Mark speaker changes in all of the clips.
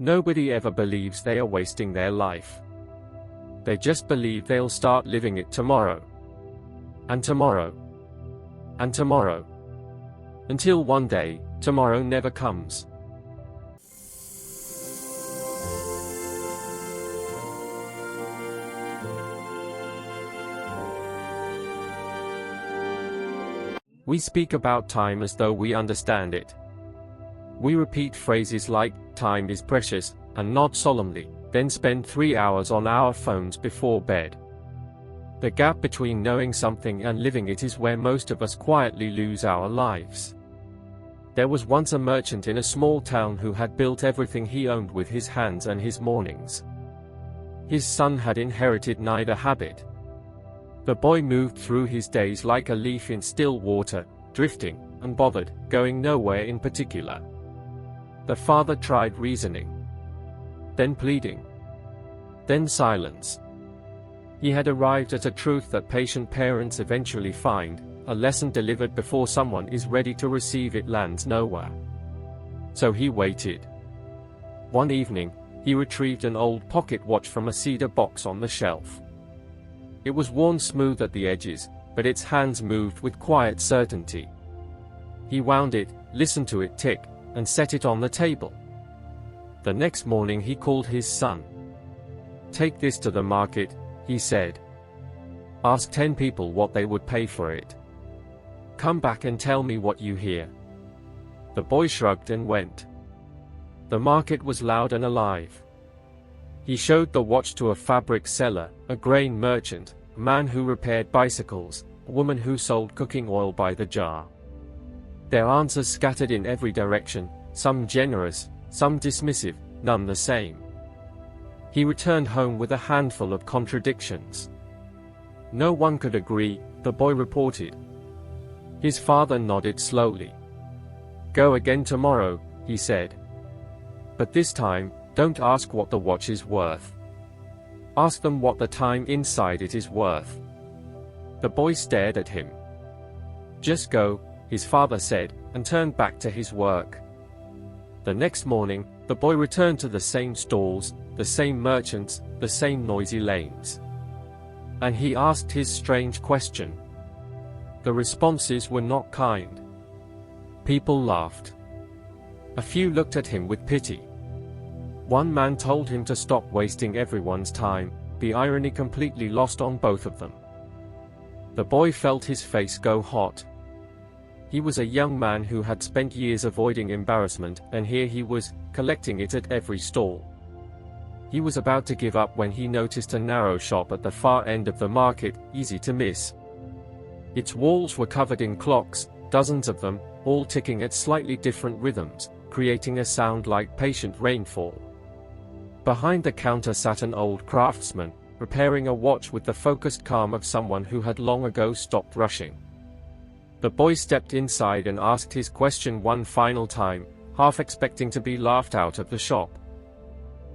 Speaker 1: Nobody ever believes they are wasting their life. They just believe they'll start living it tomorrow. And tomorrow. And tomorrow. Until one day, tomorrow never comes. We speak about time as though we understand it. We repeat phrases like, "Time is precious," and nod solemnly, then spend 3 hours on our phones before bed. The gap between knowing something and living it is where most of us quietly lose our lives. There was once a merchant in a small town who had built everything he owned with his hands and his mornings. His son had inherited neither habit. The boy moved through his days like a leaf in still water, drifting, unbothered, going nowhere in particular. The father tried reasoning, then pleading, then silence. He had arrived at a truth that patient parents eventually find: a lesson delivered before someone is ready to receive it lands nowhere. So he waited. One evening, he retrieved an old pocket watch from a cedar box on the shelf. It was worn smooth at the edges, but its hands moved with quiet certainty. He wound it, listened to it tick, and set it on the table. The next morning he called his son. "Take this to the market," he said. "Ask 10 people what they would pay for it. Come back and tell me what you hear." The boy shrugged and went. The market was loud and alive. He showed the watch to a fabric seller, a grain merchant, a man who repaired bicycles, a woman who sold cooking oil by the jar. Their answers scattered in every direction, some generous, some dismissive, none the same. He returned home with a handful of contradictions. No one could agree, the boy reported. His father nodded slowly. "Go again tomorrow," he said. "But this time, don't ask what the watch is worth. Ask them what the time inside it is worth." The boy stared at him. "Just go," his father said, and turned back to his work. The next morning, the boy returned to the same stalls, the same merchants, the same noisy lanes. And he asked his strange question. The responses were not kind. People laughed. A few looked at him with pity. One man told him to stop wasting everyone's time, the irony completely lost on both of them. The boy felt his face go hot. He was a young man who had spent years avoiding embarrassment, and here he was, collecting it at every stall. He was about to give up when he noticed a narrow shop at the far end of the market, easy to miss. Its walls were covered in clocks, dozens of them, all ticking at slightly different rhythms, creating a sound like patient rainfall. Behind the counter sat an old craftsman, repairing a watch with the focused calm of someone who had long ago stopped rushing. The boy stepped inside and asked his question one final time, half expecting to be laughed out of the shop.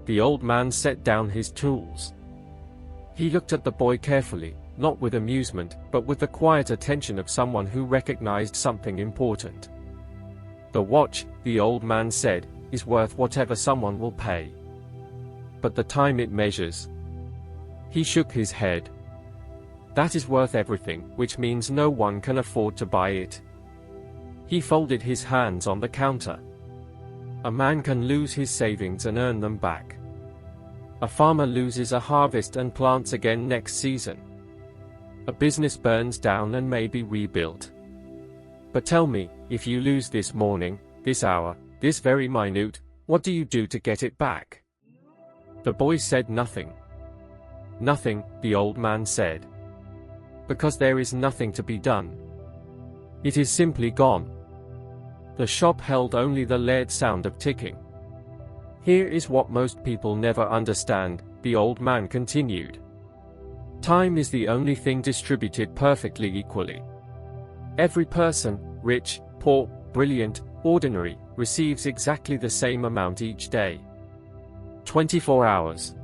Speaker 1: The old man set down his tools. He looked at the boy carefully, not with amusement, but with the quiet attention of someone who recognized something important. "The watch," the old man said, "is worth whatever someone will pay. But the time it measures..." He shook his head. "That is worth everything, which means no one can afford to buy it." He folded his hands on the counter. A man can lose his savings and earn them back. A farmer loses a harvest and plants again next season. A business burns down and may be rebuilt. But tell me, if you lose this morning, this hour, this very minute, what do you do to get it back? The boy said nothing. "Nothing," the old man said. "Because there is nothing to be done. It is simply gone." The shop held only the layered sound of ticking. "Here is what most people never understand," the old man continued. "Time is the only thing distributed perfectly equally. Every person, rich, poor, brilliant, ordinary, receives exactly the same amount each day. 24 hours.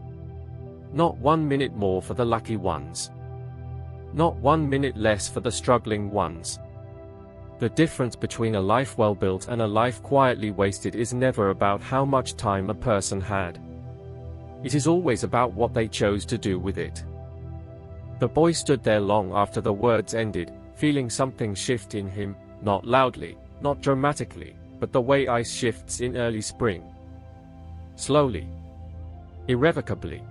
Speaker 1: Not 1 minute more for the lucky ones. Not 1 minute less for the struggling ones. The difference between a life well built and a life quietly wasted is never about how much time a person had. It is always about what they chose to do with it. The boy stood there long after the words ended, feeling something shift in him, not loudly, not dramatically, but the way ice shifts in early spring. Slowly. Irrevocably.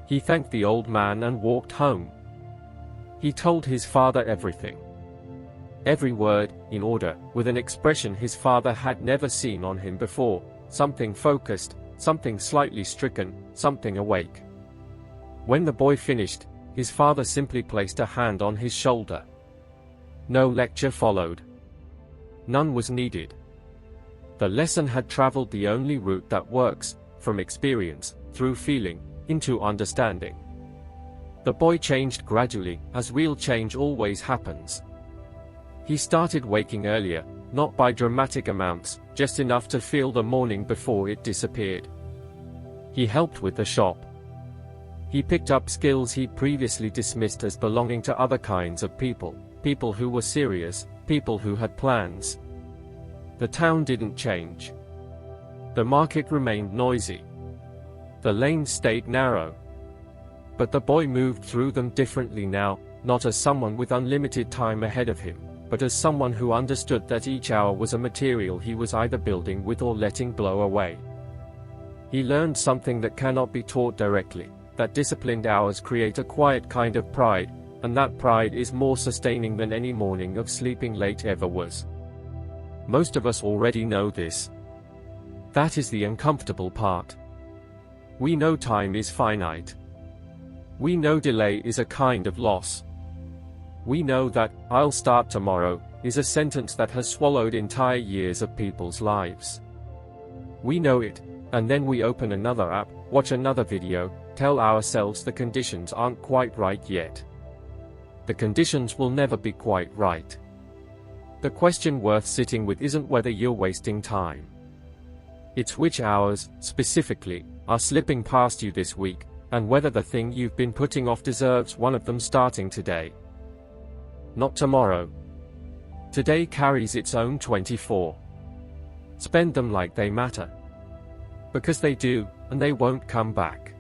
Speaker 1: He thanked the old man and walked home. He told his father everything. Every word, in order, with an expression his father had never seen on him before, something focused, something slightly stricken, something awake. When the boy finished, his father simply placed a hand on his shoulder. No lecture followed. None was needed. The lesson had traveled the only route that works, from experience, through feeling, into understanding. The boy changed gradually, as real change always happens. He started waking earlier, not by dramatic amounts, just enough to feel the morning before it disappeared. He helped with the shop. He picked up skills he previously dismissed as belonging to other kinds of people, people who were serious, people who had plans. The town didn't change. The market remained noisy. The lanes stayed narrow. But the boy moved through them differently now, not as someone with unlimited time ahead of him, but as someone who understood that each hour was a material he was either building with or letting blow away. He learned something that cannot be taught directly, that disciplined hours create a quiet kind of pride, and that pride is more sustaining than any morning of sleeping late ever was. Most of us already know this. That is the uncomfortable part. We know time is finite. We know delay is a kind of loss. We know that, "I'll start tomorrow," is a sentence that has swallowed entire years of people's lives. We know it, and then we open another app, watch another video, tell ourselves the conditions aren't quite right yet. The conditions will never be quite right. The question worth sitting with isn't whether you're wasting time. It's which hours, specifically, are slipping past you this week, and whether the thing you've been putting off deserves one of them starting today. Not tomorrow. Today carries its own 24. Spend them like they matter. Because they do, and they won't come back.